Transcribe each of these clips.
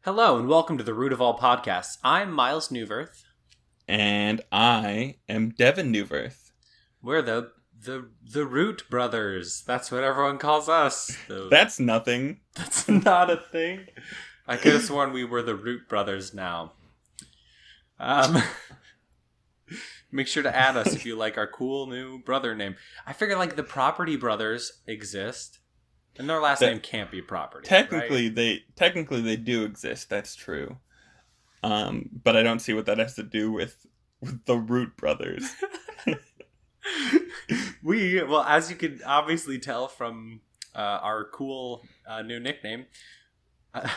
Hello and welcome to the Root of All Podcasts. I'm Miles Newverth. And I am Devin Newverth. We're the Root Brothers. That's what everyone calls us. That's nothing. That's not a thing. I could have sworn we were the Root Brothers now. Make sure to add us if you like our cool new brother name. I figure like the Property Brothers exist. And their last name can't be Property. Technically, right? they do exist. That's true. But I don't see what that has to do with the Root Brothers. Well, as you can obviously tell from our cool new nickname,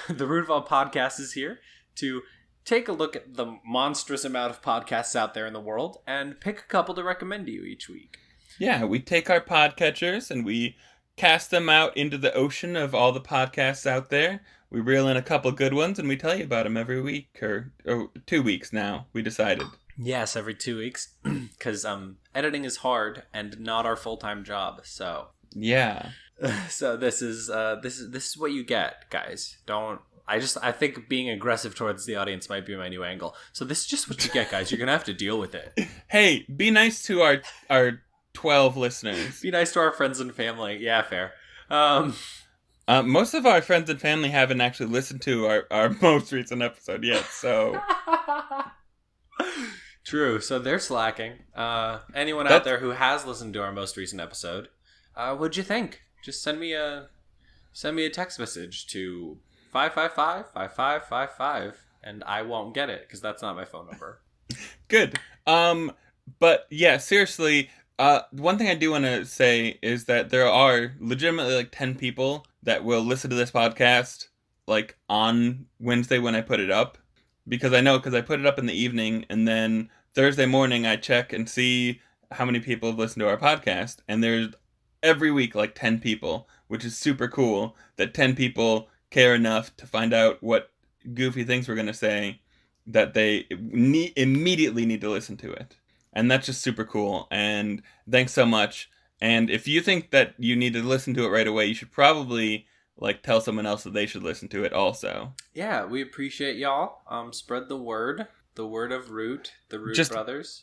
the Root of All Podcast is here to take a look at the monstrous amount of podcasts out there in the world and pick a couple to recommend to you each week. Yeah, we take our podcatchers and we cast them out into the ocean of all the podcasts out there. We reel in a couple good ones and we tell you about them every week, or 2 weeks now, we decided. Yes, every 2 weeks, because editing is hard and not our full-time job, so... Yeah. So this is what you get, guys. I think being aggressive towards the audience might be my new angle. So this is just what you get, guys. You're going to have to deal with it. Hey, be nice to our 12 listeners. Be nice to our friends and family. Yeah, fair. Most of our friends and family haven't actually listened to our most recent episode yet, so... True, so they're slacking. Anyone out there who has listened to our most recent episode, what'd you think? Just send me a text message to 555-5555, and I won't get it, because that's not my phone number. Good. But yeah, seriously... one thing I do want to say is that there are legitimately like 10 people that will listen to this podcast like on Wednesday when I put it up. Because I put it up in the evening and then Thursday morning I check and see how many people have listened to our podcast. And there's every week like 10 people, which is super cool that 10 people care enough to find out what goofy things we're going to say that they immediately need to listen to it. And that's just super cool. And thanks so much. And if you think that you need to listen to it right away, you should probably like tell someone else that they should listen to it also. Yeah, we appreciate y'all. Spread the word of Root, the Root Brothers.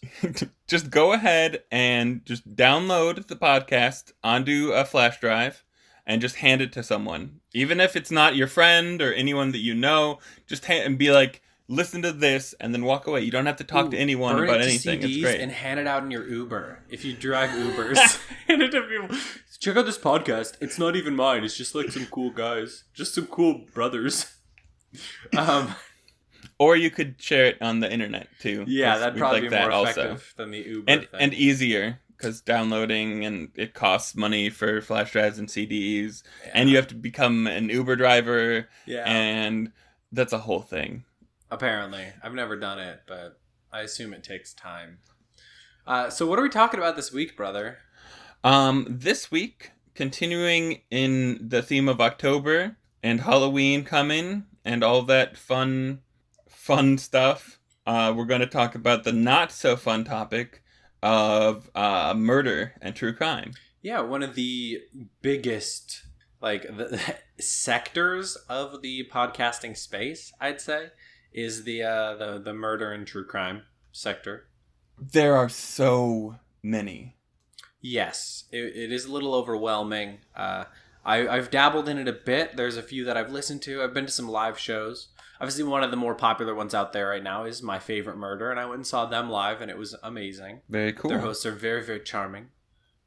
Just go ahead and just download the podcast onto a flash drive and just hand it to someone. Even if it's not your friend or anyone that you know, just and be like, listen to this, and then walk away. You don't have to talk to anyone about anything. CDs it's great. And hand it out in your Uber. If you drive Ubers, hand it to people. Check out this podcast. It's not even mine. It's just like some cool guys. Just some cool brothers. Or you could share it on the internet, too. Yeah, that'd probably be more effective than the Uber thing. And easier, because downloading, and it costs money for flash drives and CDs. Yeah. And you have to become an Uber driver. Yeah. And that's a whole thing. Apparently. I've never done it, but I assume it takes time. So what are we talking about this week, brother? This week, continuing in the theme of October and Halloween coming and all that fun stuff, we're going to talk about the not so fun topic of murder and true crime. Yeah, one of the biggest the sectors of the podcasting space, I'd say, is the murder and true crime sector. There are so many. Yes, it is a little overwhelming. I've dabbled in it a bit. There's a few that I've listened to. I've been to some live shows. Obviously, one of the more popular ones out there right now is My Favorite Murder, and I went and saw them live, and it was amazing. Very cool. Their hosts are very, very charming.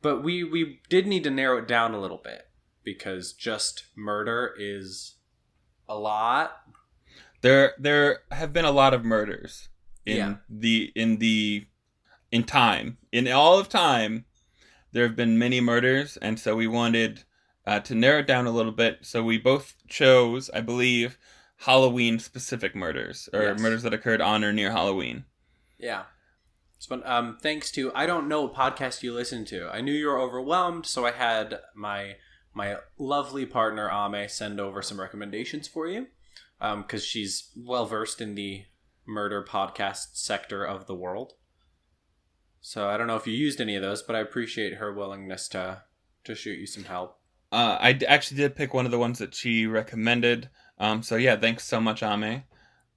But we did need to narrow it down a little bit, because just murder is a lot. There have been a lot of murders in time. In all of time, there have been many murders, and so we wanted to narrow it down a little bit. So we both chose, I believe, Halloween-specific murders, or murders that occurred on or near Halloween. Yeah. So, thanks to, I don't know what podcast you listen to. I knew you were overwhelmed, so I had my lovely partner, Ame, send over some recommendations for you. Because she's well-versed in the murder podcast sector of the world. So I don't know if you used any of those, but I appreciate her willingness to shoot you some help. I actually did pick one of the ones that she recommended. So yeah, thanks so much, Ame.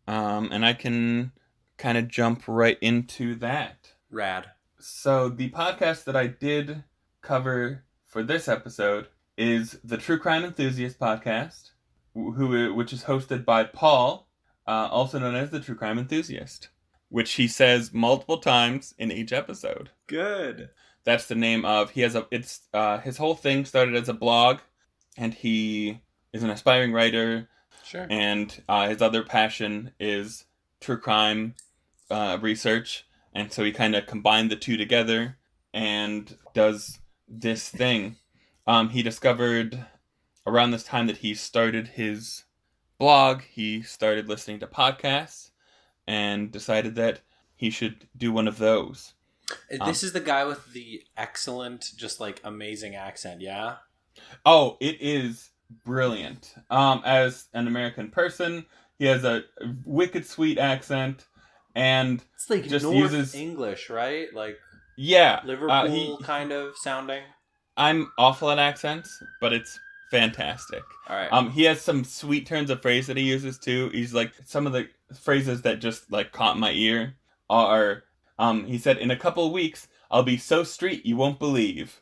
And I can kind of jump right into that. Rad. So the podcast that I did cover for this episode is the True Crime Enthusiast podcast, which is hosted by Paul, also known as the True Crime Enthusiast, which he says multiple times in each episode. Good. That's the name of his whole thing started as a blog, and he is an aspiring writer. Sure. And his other passion is true crime research, and so he kind of combined the two together and does this thing. He discovered around this time that he started his blog, he started listening to podcasts and decided that he should do one of those. This is the guy with the excellent, just like amazing accent, yeah? Oh, it is brilliant. As an American person, he has a wicked sweet accent, and it's like just North uses English, right? Like yeah, Liverpool kind of sounding. I'm awful at accents, but it's fantastic. All right. He has some sweet turns of phrase that he uses too. He's like some of the phrases that just like caught my ear are. He said, "In a couple of weeks, I'll be so street you won't believe."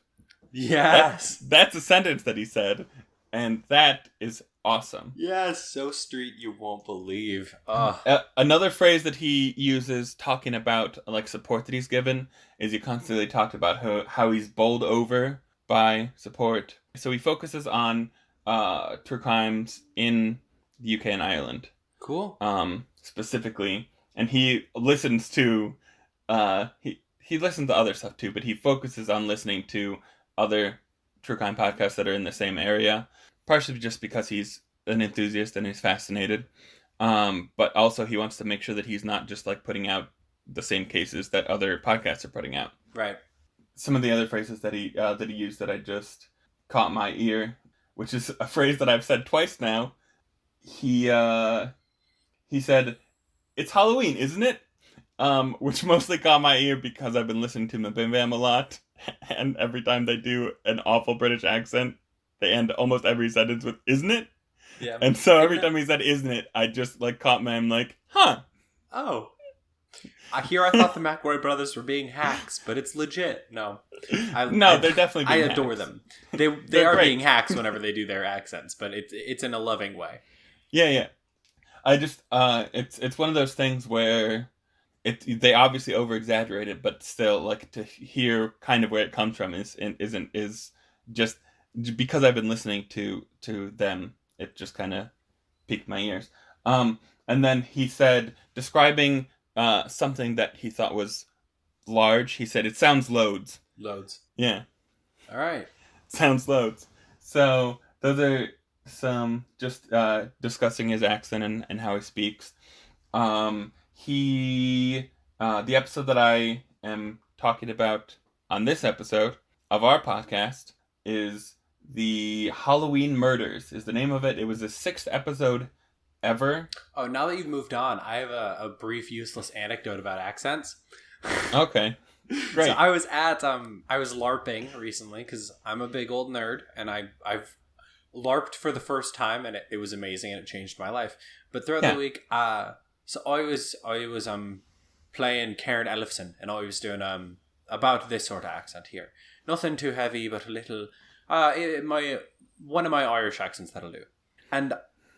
Yes. That's a sentence that he said, and that is awesome. Yes, so street you won't believe. Another phrase that he uses talking about like support that he's given is he constantly talked about how he's bowled over by support. So he focuses on true crimes in the UK and Ireland. Cool. Specifically, and he listens to he listens to other stuff too, but he focuses on listening to other true crime podcasts that are in the same area, partially just because he's an enthusiast and he's fascinated, but also he wants to make sure that he's not just like putting out the same cases that other podcasts are putting out. Right. Some of the other phrases that he used that I just caught my ear, which is a phrase that I've said twice now. He said, "It's Halloween, isn't it?" Which mostly caught my ear because I've been listening to Bim Bam a lot, and every time they do an awful British accent, they end almost every sentence with "isn't it?" Yeah. And so every time he said "isn't it," I just like caught my, I'm like, huh. Oh. I thought the McElroy brothers were being hacks, but it's legit. No. They're definitely being I adore hacks. them. They are great. being hacks whenever they do their accents, but it's in a loving way. Yeah. I just it's one of those things where they obviously over exaggerate it, but still like to hear kind of where it comes from is just because I've been listening to them, it just kind of piqued my ears. And then he said, describing something that he thought was large, he said, "It sounds loads." Loads. Yeah. All right. Sounds loads. So those are some just discussing his accent and how he speaks. The episode that I am talking about on this episode of our podcast is the Halloween Murders is the name of it. It was the 6th episode ever. Oh, now that you've moved on, I have a brief useless anecdote about accents. Okay. Great. So I was LARPing recently because I'm a big old nerd, and I've LARPed for the first time, and it was amazing, and it changed my life. But throughout the week, so I was playing Karen Ellefson, and I was doing about this sort of accent here. Nothing too heavy, but a little one of my Irish accents that'll do. And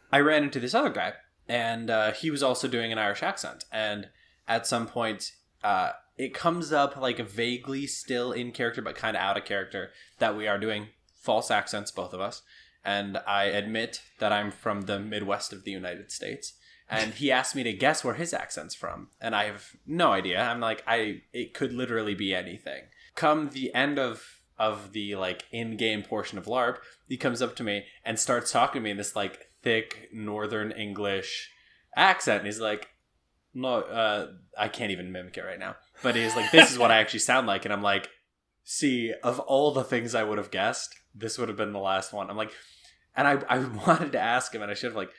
I ran into this other guy, and he was also doing an Irish accent. And at some point, it comes up like vaguely still in character, but kind of out of character, that we are doing false accents, both of us. And I admit that I'm from the Midwest of the United States. And he asked me to guess where his accent's from. And I have no idea. I'm like, it could literally be anything. Come the end of the like in-game portion of LARP, he comes up to me and starts talking to me in this like thick Northern English accent. And he's like, no, I can't even mimic it right now. But he's like, this is what I actually sound like. And I'm like, see, of all the things I would have guessed, this would have been the last one. I'm like, and I wanted to ask him, and I should have like,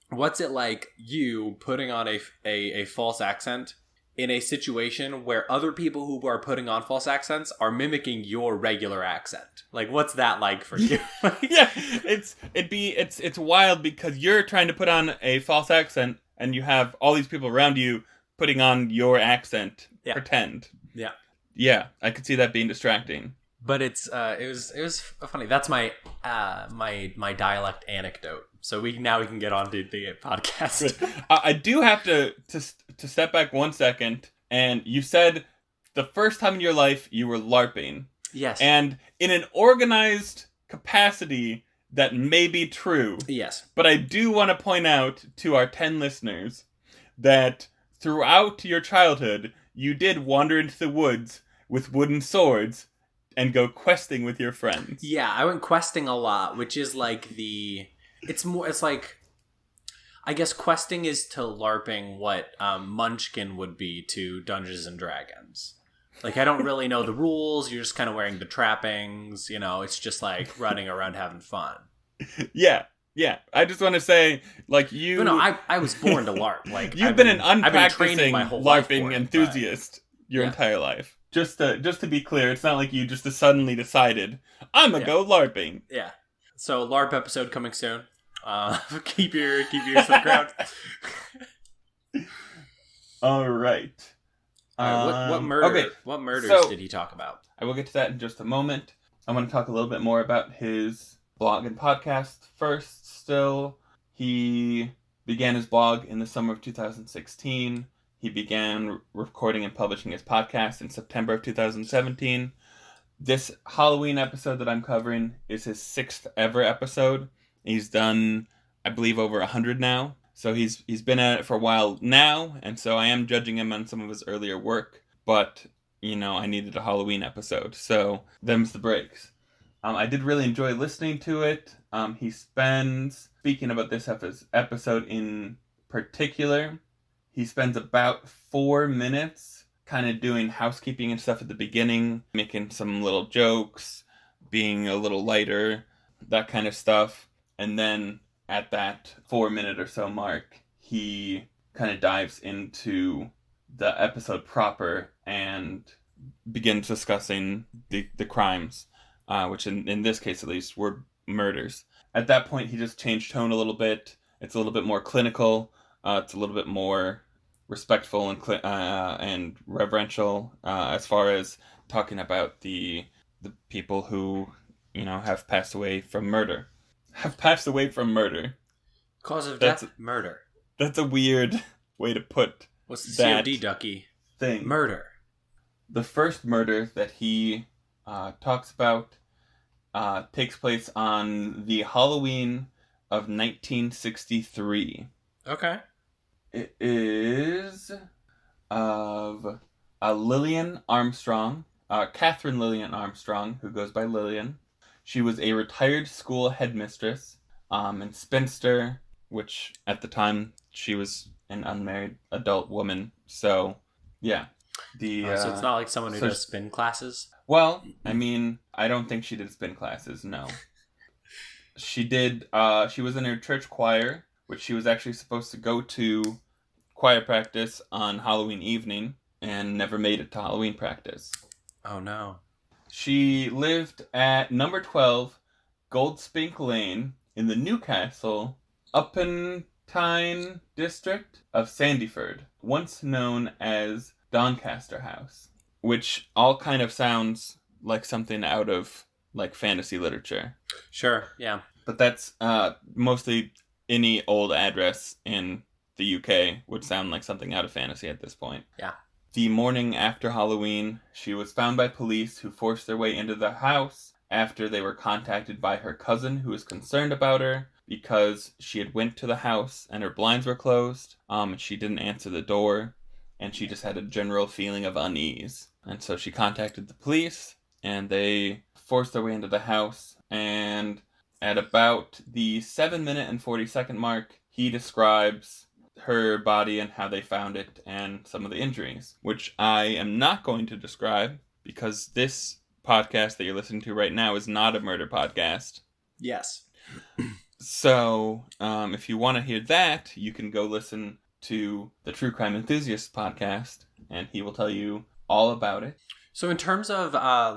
what's it like you putting on a false accent in a situation where other people who are putting on false accents are mimicking your regular accent. Like, what's that like for you? Yeah, it's wild because you're trying to put on a false accent and you have all these people around you putting on your accent. Yeah. Pretend. Yeah. Yeah, I could see that being distracting. But it was funny. That's my my dialect anecdote. So we can get on to the podcast. I do have to step back 1 second. And you said the first time in your life you were LARPing. Yes. And in an organized capacity that may be true. Yes. But I do want to point out to our 10 listeners that throughout your childhood, you did wander into the woods with wooden swords and go questing with your friends. Yeah, I went questing a lot, which is like it's like, I guess questing is to LARPing what Munchkin would be to Dungeons and Dragons. Like, I don't really know the rules. You're just kind of wearing the trappings. You know, it's just like running around having fun. Yeah. I just want to say, like, you... But no, I was born to LARP. Like, You've been an unpracticing my whole life for LARPing it, enthusiast your entire life. Just to be clear, it's not like you just suddenly decided, I'm gonna go LARPing. Yeah. So, LARP episode coming soon. Keep your ears to the ground. All right. What murder? Okay, what murders did he talk about? I will get to that in just a moment. I want to talk a little bit more about his blog and podcast first. Still, he began his blog in the summer of 2016. He began recording and publishing his podcast in September of 2017. This Halloween episode that I'm covering is his 6th ever episode. He's done, I believe, over 100 now. So he's been at it for a while now, and so I am judging him on some of his earlier work. But, you know, I needed a Halloween episode, so them's the breaks. I did really enjoy listening to it. He spends, speaking about this episode in particular, he spends about 4 minutes kind of doing housekeeping and stuff at the beginning, making some little jokes, being a little lighter, that kind of stuff. And then at that 4 minute or so mark, he kind of dives into the episode proper and begins discussing the crimes, which in this case at least were murders. At that point, he just changed tone a little bit. It's a little bit more clinical. It's a little bit more respectful and reverential as far as talking about the people who, you know, have passed away from murder. Cause of death, murder. That's a weird way to put What's the COD, Ducky? Thing. Murder. The first murder that he talks about takes place on the Halloween of 1963. Okay. It is of Lillian Armstrong, Catherine Lillian Armstrong, who goes by Lillian. She was a retired school headmistress and spinster, which at the time she was an unmarried adult woman. So, yeah. So it's not like someone who does spin classes? Well, I mean, I don't think she did spin classes, no. She did, she was in her church choir, which she was actually supposed to go to choir practice on Halloween evening and never made it to Halloween practice. Oh, no. She lived at number 12 Goldspink Lane in the Newcastle Upentine district of Sandyford, once known as Doncaster House, which all kind of sounds like something out of like fantasy literature. Sure, yeah. But that's mostly any old address in the UK would sound like something out of fantasy at this point. Yeah. The morning after Halloween, she was found by police who forced their way into the house after they were contacted by her cousin who was concerned about her because she had went to the house and her blinds were closed. She didn't answer the door and she just had a general feeling of unease. And so she contacted the police and they forced their way into the house, and at about the 7-minute and 40-second mark, he describes her body and how they found it and some of the injuries, which I am not going to describe because this podcast that you're listening to right now is not a murder podcast. Yes. So, if you want to hear that, you can go listen to the True Crime Enthusiast podcast, and he will tell you all about it. So in terms of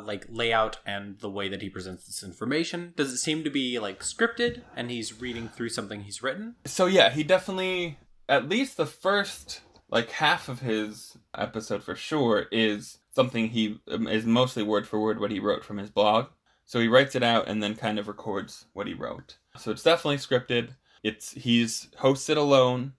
like layout and the way that he presents this information, does it seem to be like scripted and he's reading through something he's written? So yeah, he definitely, at least the first like half of his episode for sure, is something he is mostly word for word what he wrote from his blog. So he writes it out and then kind of records what he wrote. So it's definitely scripted. He's hosted alone,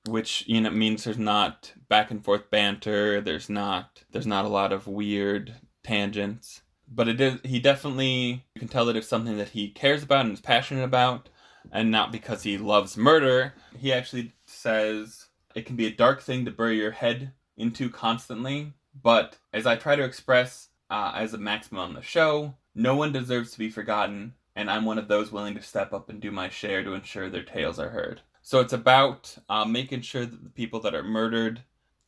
which means there's not back and forth banter. There's not a lot of weird tangents. But he definitely, you can tell that it's something that he cares about and is passionate about, and not because he loves murder. He actually says it can be a dark thing to bury your head into constantly, but as I try to express as a maximum on the show, no one deserves to be forgotten, and I'm one of those willing to step up and do my share to ensure their tales are heard. So it's about making sure that the people that are murdered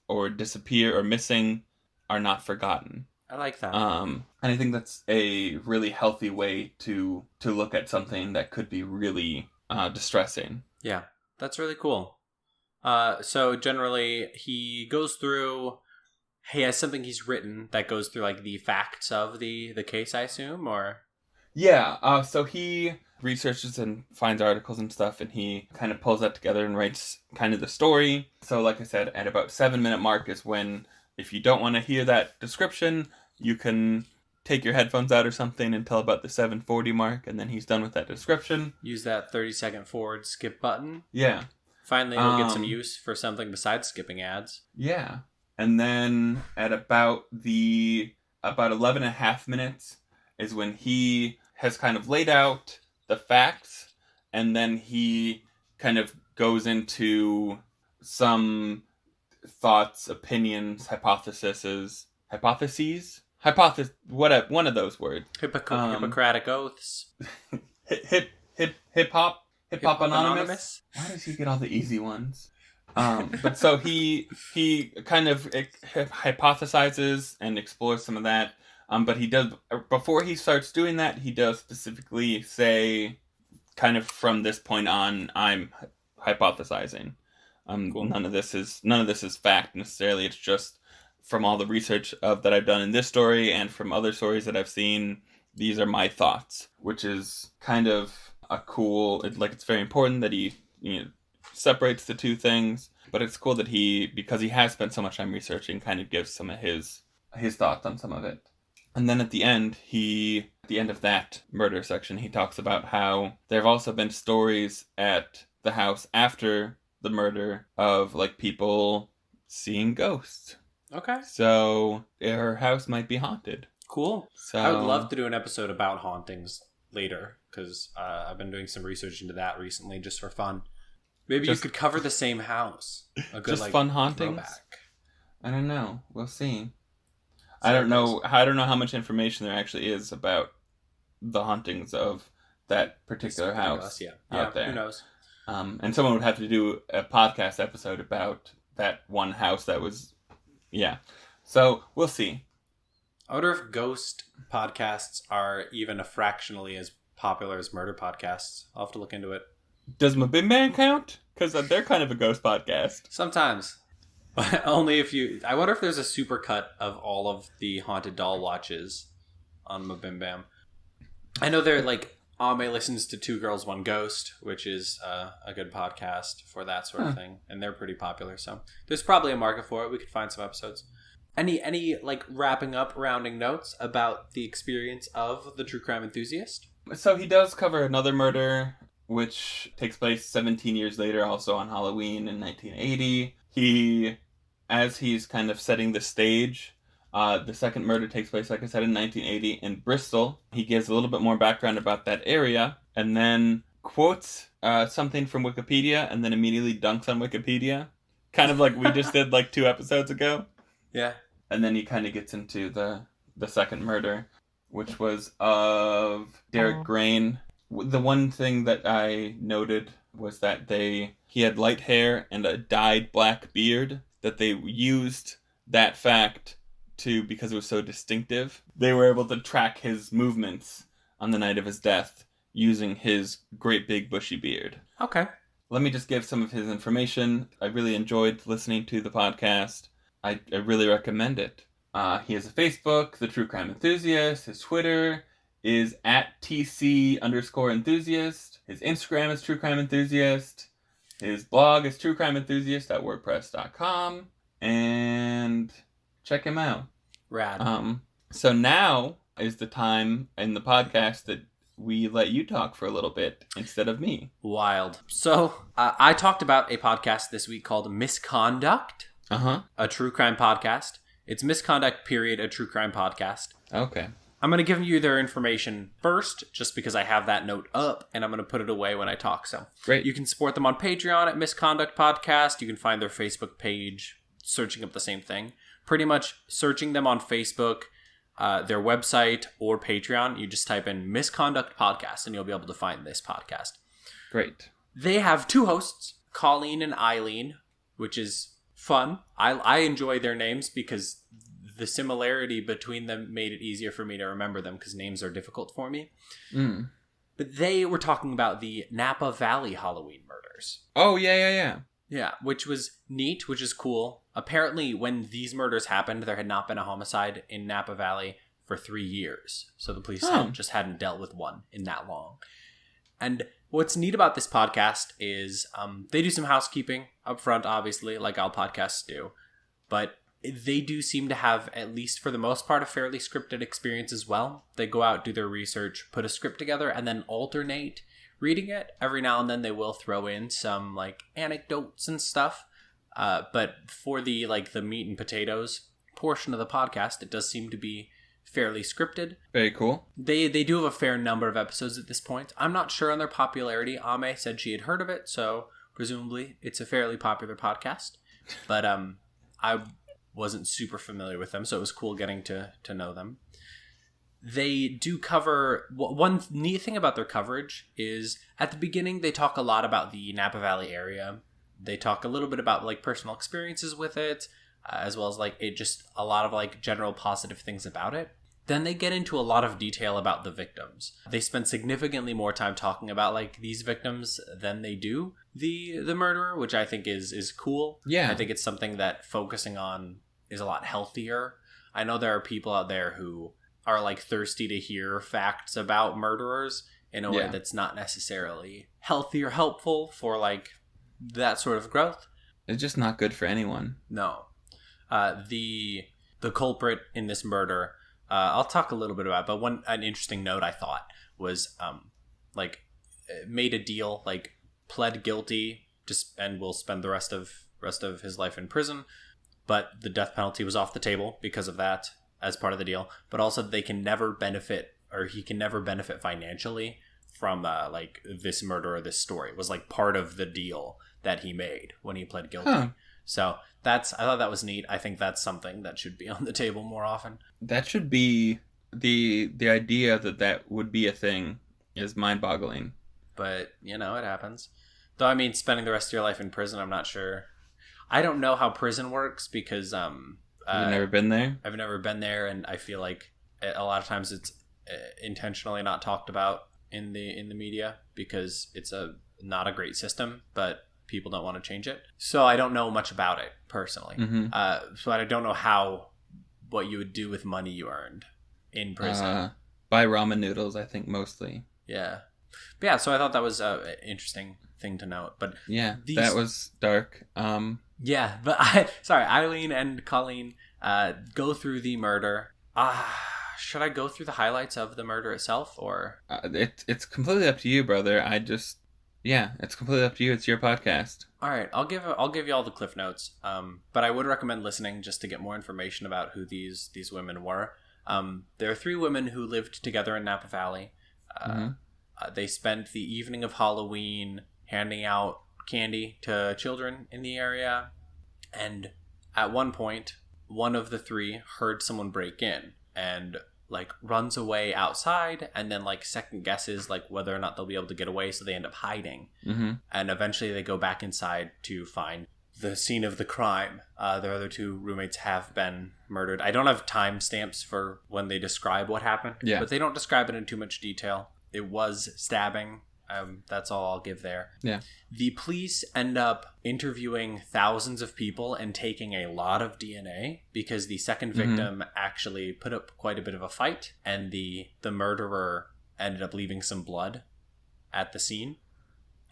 or disappear or missing are not forgotten. I like that. And I think that's a really healthy way to look at something that could be really distressing. Yeah, that's really cool. So generally, he goes through. He has something he's written that goes through like the facts of the case, I assume, or yeah. So he researches and finds articles and stuff, and he kind of pulls that together and writes kind of the story. So, like I said, at about 7-minute mark is when, if you don't want to hear that description, you can take your headphones out or something until about the 7:40 mark, and then he's done with that description. Use that 30-second forward skip button. Yeah. Finally, he'll get some use for something besides skipping ads. Yeah. And then at about 11.5 minutes is when he has kind of laid out the facts, and then he kind of goes into some thoughts, opinions, hypotheses, one of those words. Hippocratic oaths. Hip hop anonymous. Why does he get all the easy ones? But so he kind of hypothesizes and explores some of that. But he does, before he starts doing that, he does specifically say, kind of from this point on, I'm hypothesizing. Cool. None of this is fact necessarily. It's just from all the research that I've done in this story and from other stories that I've seen. These are my thoughts, which is kind of a cool. It's very important that he separates the two things. But it's cool that because he has spent so much time researching, kind of gives some of his thoughts on some of it. And then at the end of that murder section, he talks about how there have also been stories at the house after the murder of like people seeing ghosts. Okay. So her house might be haunted. Cool. So I would love to do an episode about hauntings later, because I've been doing some research into that recently just for fun. Maybe you could cover the same house. A good, just fun hauntings. Throwback. I don't know. We'll see. I don't know how much information there actually is about the hauntings of that particular house out there. Who knows? And someone would have to do a podcast episode about that one house that was, yeah. So we'll see. I wonder if ghost podcasts are even fractionally as popular as murder podcasts. I'll have to look into it. Does Mabim Band count? Because they're kind of a ghost podcast. Sometimes. But only if you... I wonder if there's a supercut of all of the Haunted Doll watches on Mabim Bam. I know they're like... Ame listens to Two Girls, One Ghost, which is a good podcast for that sort of thing. And they're pretty popular, so... There's probably a market for it. We could find some episodes. Any like, rounding notes about the experience of the True Crime Enthusiast? So he does cover another murder, which takes place 17 years later, also on Halloween in 1980. As he's kind of setting the stage, the second murder takes place, like I said, in 1980 in Bristol. He gives a little bit more background about that area, and then quotes something from Wikipedia, and then immediately dunks on Wikipedia. Kind of like we just did like 2 episodes ago. Yeah. And then he kind of gets into the second murder, which was of Derek Grain. The one thing that I noted was that he had light hair and a dyed black beard, that they used that fact because it was so distinctive. They were able to track his movements on the night of his death using his great big bushy beard. Okay. let me just give some of his information. I really enjoyed listening to the podcast. I really recommend it. He has a Facebook, The True Crime Enthusiast. His Twitter is at @TC_enthusiast. His Instagram is True Crime Enthusiast. His blog is truecrimeenthusiast.wordpress.com. And check him out. Rad. So now is the time in the podcast that we let you talk for a little bit instead of me. Wild. So I talked about a podcast this week called Misconduct. A true crime podcast. It's Misconduct, a true crime podcast. Okay. I'm going to give you their information first, just because I have that note up, and I'm going to put it away when I talk. So Great. You can support them on Patreon at Misconduct Podcast. You can find their Facebook page, searching up the same thing. Pretty much searching them on Facebook, their website, or Patreon. You just type in Misconduct Podcast, and you'll be able to find this podcast. Great. They have two hosts, Colleen and Eileen, which is fun. I enjoy their names because the similarity between them made it easier for me to remember them because names are difficult for me. But they were talking about the Napa Valley Halloween murders. Oh, yeah. Yeah, which was neat, which is cool. Apparently, when these murders happened, there had not been a homicide in Napa Valley for 3 years. So the police just hadn't dealt with one in that long. And what's neat about this podcast is they do some housekeeping up front, obviously, like all podcasts do. But they do seem to have, at least for the most part, a fairly scripted experience as well. They go out, do their research, put a script together, and then alternate reading it. Every now and then they will throw in some like anecdotes and stuff. But for the meat and potatoes portion of the podcast, it does seem to be fairly scripted. Very cool. They do have a fair number of episodes at this point. I'm not sure on their popularity. Ame said she had heard of it, so presumably it's a fairly popular podcast. But I wasn't super familiar with them, so it was cool getting to know them. They do cover... One neat thing about their coverage is at the beginning they talk a lot about the Napa Valley area. They talk a little bit about like personal experiences with it, as well as like it just a lot of like general positive things about it. Then they get into a lot of detail about the victims. They spend significantly more time talking about like these victims than they do the murderer, which I think is cool. Yeah. I think it's something that focusing on is a lot healthier. I know there are people out there who are like thirsty to hear facts about murderers in a way that's not necessarily healthy or helpful for like that sort of growth. It's just not good for anyone. No. The culprit in this murder, I'll talk a little bit about it, but an interesting note I thought was made a deal, like pled guilty and will spend the rest of his life in prison. But the death penalty was off the table because of that as part of the deal. But also he can never benefit financially from like this murder or this story. It was like part of the deal that he made when he pled guilty. So I thought that was neat. I think that's something that should be on the table more often. That should be the idea that would be a thing is mind-boggling. But, it happens. Though, I mean, spending the rest of your life in prison, I'm not sure. I don't know how prison works because You've never been there? I've never been there, and I feel like a lot of times it's intentionally not talked about in the media because it's not a great system, but people don't want to change it. So I don't know much about it personally. So I don't know what you would do with money you earned in prison. Buy ramen noodles, I think, mostly. Yeah. But yeah, so I thought that was an interesting thing to note. But yeah, that was dark. Yeah, but Eileen and Colleen go through the murder. Should I go through the highlights of the murder itself, or it's completely up to you, brother. It's completely up to you. It's your podcast. All right, I'll give you all the cliff notes. But I would recommend listening just to get more information about who these women were. There are 3 women who lived together in Napa Valley. They spent the evening of Halloween handing out candy to children in the area, and at one point, one of the 3 heard someone break in and like runs away outside, and then like second guesses like whether or not they'll be able to get away, so they end up hiding. And eventually they go back inside to find the scene of the crime. Their other 2 roommates have been murdered. I don't have timestamps for when they describe what happened, but they don't describe it in too much detail. It was stabbing, That's all I'll give there. Yeah. The police end up interviewing thousands of people and taking a lot of DNA because the second victim actually put up quite a bit of a fight, and the murderer ended up leaving some blood at the scene.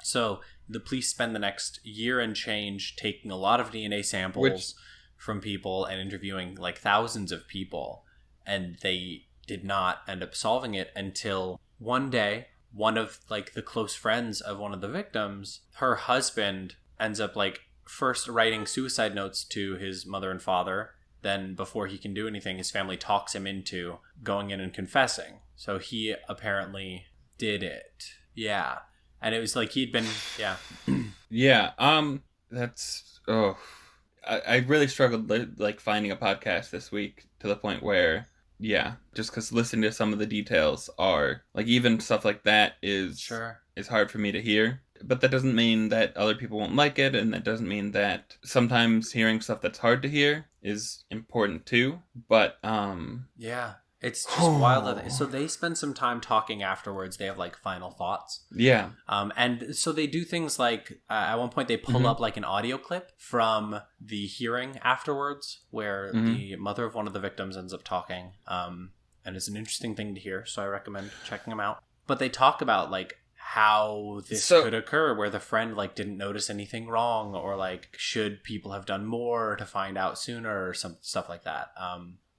So the police spend the next year and change taking a lot of DNA samples from people and interviewing like thousands of people, and they did not end up solving it until one day one of like the close friends of one of the victims, her husband ends up like first writing suicide notes to his mother and father. Then before he can do anything, his family talks him into going in and confessing. So he apparently did it. Yeah. And it was like he'd been, yeah. Yeah. That's, I really struggled like finding a podcast this week to the point where, yeah, just because listening to some of the details are like even stuff like that is hard for me to hear. But that doesn't mean that other people won't like it, and that doesn't mean that sometimes hearing stuff that's hard to hear is important too. But yeah, it's just wild. So they spend some time talking afterwards. They have like final thoughts. Yeah. And so they do things like at one point they pull up like an audio clip from the hearing afterwards where the mother of one of the victims ends up talking. And it's an interesting thing to hear. So I recommend checking them out. But they talk about like how this could occur, where the friend like didn't notice anything wrong, or like should people have done more to find out sooner, or some stuff like that.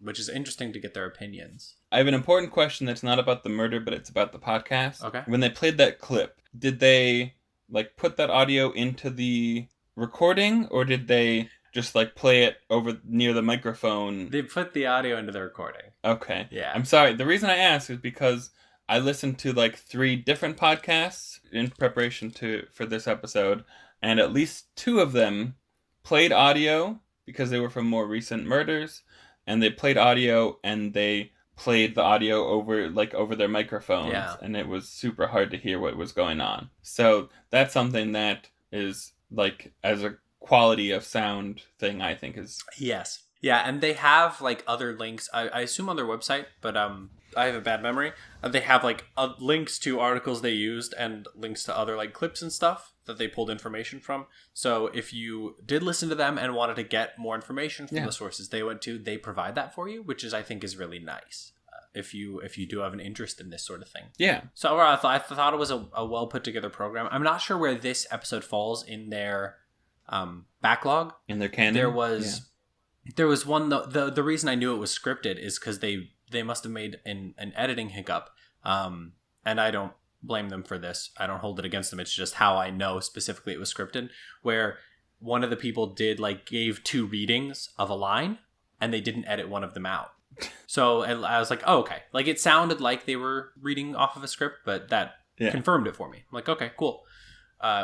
Which is interesting to get their opinions. I have an important question that's not about the murder, but it's about the podcast. Okay. When they played that clip, did they like put that audio into the recording, or did they just like play it over near the microphone? They put the audio into the recording. Okay. Yeah. I'm sorry. The reason I ask is because I listened to like 3 different podcasts in preparation for this episode, and at least 2 of them played audio because they were from more recent murders. And they played audio, and they played the audio over their microphones, and it was super hard to hear what was going on. So that's something that is like as a quality of sound thing, I think is yes, yeah, and they have like other links. I assume on their website, but I have a bad memory. They have like links to articles they used and links to other like clips and stuff that they pulled information from. So if you did listen to them and wanted to get more information from the sources they went to, they provide that for you, which I think is really nice. If you do have an interest in this sort of thing. Yeah. So overall, I thought it was a well put together program. I'm not sure where this episode falls in their backlog. In their canon. There was one the reason I knew it was scripted is because they must have made an editing hiccup, and I don't blame them for this. I don't hold it against them. It's just how I know specifically it was scripted, where one of the people gave 2 readings of a line, and they didn't edit one of them out. So I was like, oh, okay. Like it sounded like they were reading off of a script, but that confirmed it for me. I'm like, okay, cool.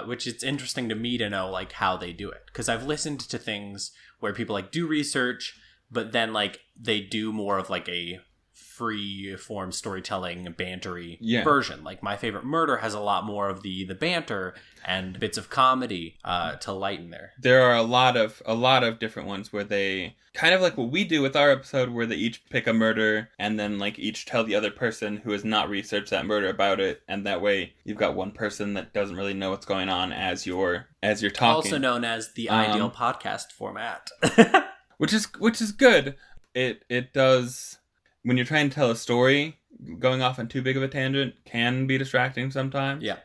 Which it's interesting to me to know like how they do it, because I've listened to things where people like do research, but then like they do more of like a free form storytelling bantery version. Like My Favorite Murder has a lot more of the banter and bits of comedy to lighten there. There are a lot of different ones where they kind of like what we do with our episode, where they each pick a murder and then like each tell the other person who has not researched that murder about it, and that way you've got one person that doesn't really know what's going on as you're talking. Also known as the ideal podcast format. which is good. It does. When you're trying to tell a story, going off on too big of a tangent can be distracting sometimes. Yeah.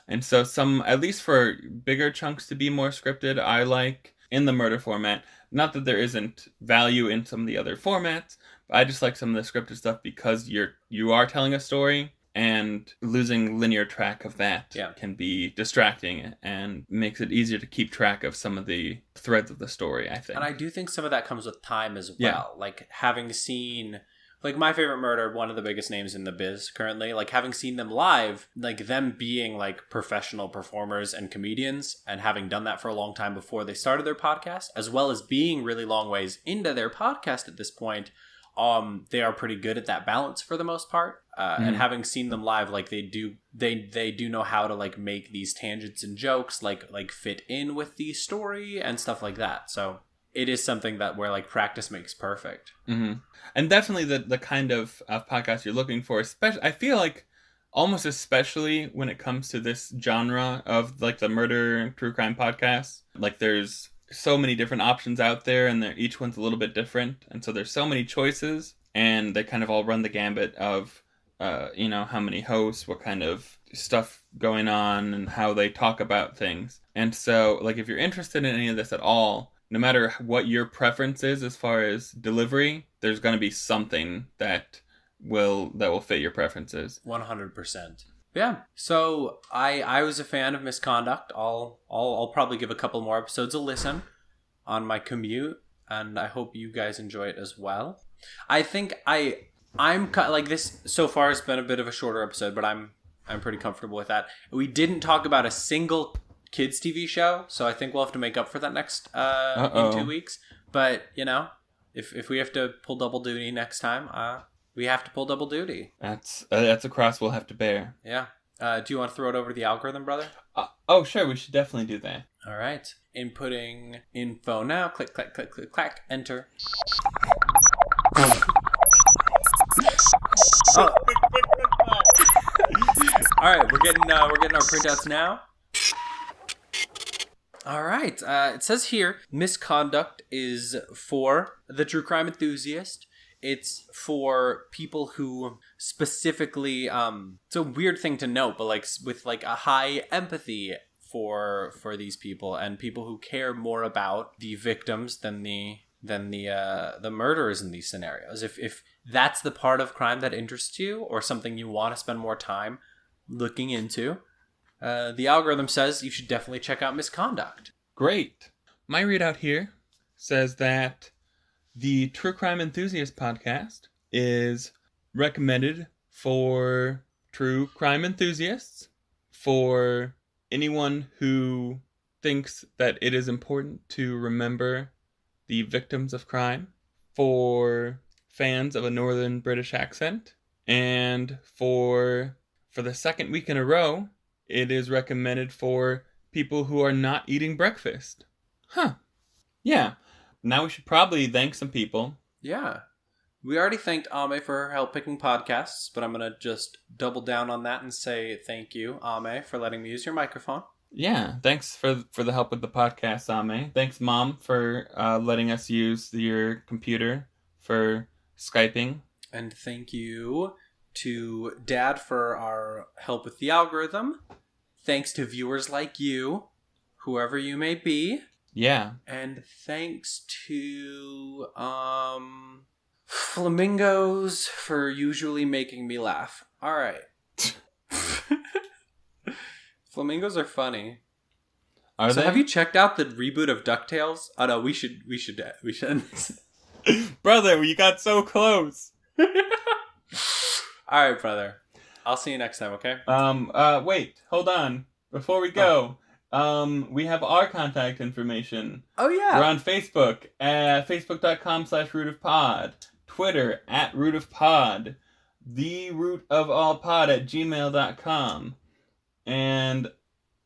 And so at least for bigger chunks to be more scripted, I like in the murder format. Not that there isn't value in some of the other formats, but I just like some of the scripted stuff because you are telling a story, and losing linear track of that can be distracting and makes it easier to keep track of some of the threads of the story, I think. And I do think some of that comes with time as well. Yeah. Like having seen... Like My Favorite Murder, one of the biggest names in the biz currently, like having seen them live, like them being like professional performers and comedians, and having done that for a long time before they started their podcast, as well as being really long ways into their podcast at this point, they are pretty good at that balance for the most part. And having seen them live, like they do know how to like make these tangents and jokes like fit in with the story and stuff like that. So it is something that where like practice makes perfect. Mm-hmm. And definitely the kind of podcast you're looking for, especially I feel like almost especially when it comes to this genre of like the murder and true crime podcasts. Like there's so many different options out there, and each one's a little bit different, and so there's so many choices, and they kind of all run the gambit of how many hosts, what kind of stuff going on, and how they talk about things. And so like if you're interested in any of this at all, no matter what your preference is as far as delivery, there's going to be something that will fit your preferences. 100%. Yeah. So I was a fan of Misconduct. I'll probably give a couple more episodes a listen on my commute, and I hope you guys enjoy it as well. I think I'm like, this so far has been a bit of a shorter episode, but I'm pretty comfortable with that. We didn't talk about a single kids TV show, so I think we'll have to make up for that next in 2 weeks. But if we have to pull double duty next time, we have to pull double duty. That's a cross we'll have to bear. Yeah. Do you want to throw it over to the algorithm, brother? Sure. We should definitely do that. All right. Inputting info now. Click, click, click, click, clack. Enter. Oh. All right. We're getting our printouts now. All right. It says here, Misconduct is for the true crime enthusiast. It's for people who specifically, it's a weird thing to note, but like with like a high empathy for these people, and people who care more about the victims than the murderers in these scenarios. If that's the part of crime that interests you, or something you want to spend more time looking into, the algorithm says you should definitely check out Misconduct. Great. My readout here says that the True Crime Enthusiast podcast is recommended for true crime enthusiasts, for anyone who thinks that it is important to remember the victims of crime, for fans of a northern British accent, and for the second week in a row, it is recommended for people who are not eating breakfast. Huh. Yeah. Now we should probably thank some people. Yeah. We already thanked Ame for her help picking podcasts, but I'm going to just double down on that and say thank you, Ame, for letting me use your microphone. Yeah, thanks for the help with the podcast, Ame. Thanks, Mom, for letting us use your computer for Skyping. And thank you to Dad for our help with the algorithm. Thanks to viewers like you, whoever you may be. Yeah. And thanks to flamingos for usually making me laugh. All right. Flamingos are funny. Are they? Have you checked out the reboot of DuckTales? Oh no, we should end this. Brother, you got so close. All right, brother. I'll see you next time, okay? Wait, hold on. Before we go, we have our contact information. Oh, yeah. We're on Facebook at facebook.com/rootofpod, Twitter @rootofpod, therootofallpod@gmail.com, and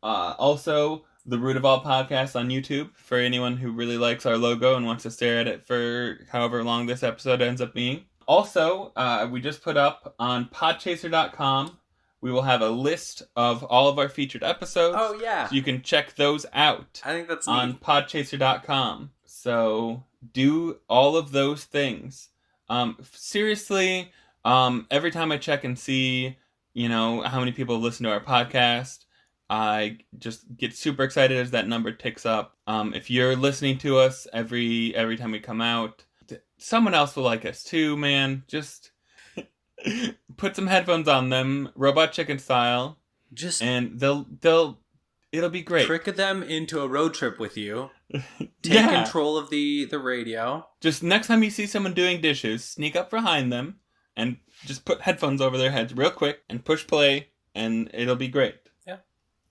also the Root of All Podcast on YouTube for anyone who really likes our logo and wants to stare at it for however long this episode ends up being. Also, we just put up on podchaser.com. We will have a list of all of our featured episodes. Oh, yeah. So you can check those out. I think that's neat. On podchaser.com. So do all of those things. Seriously, every time I check and see, how many people listen to our podcast, I just get super excited as that number ticks up. If you're listening to us every time we come out, someone else will like us too, man. Just put some headphones on them, Robot Chicken style, and it'll be great. Trick them into a road trip with you. Take control of the radio. Just next time you see someone doing dishes, sneak up behind them and just put headphones over their heads real quick and push play, and it'll be great. Yeah.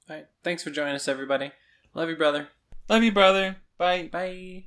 All right. Thanks for joining us, everybody. Love you, brother. Love you, brother. Bye. Bye.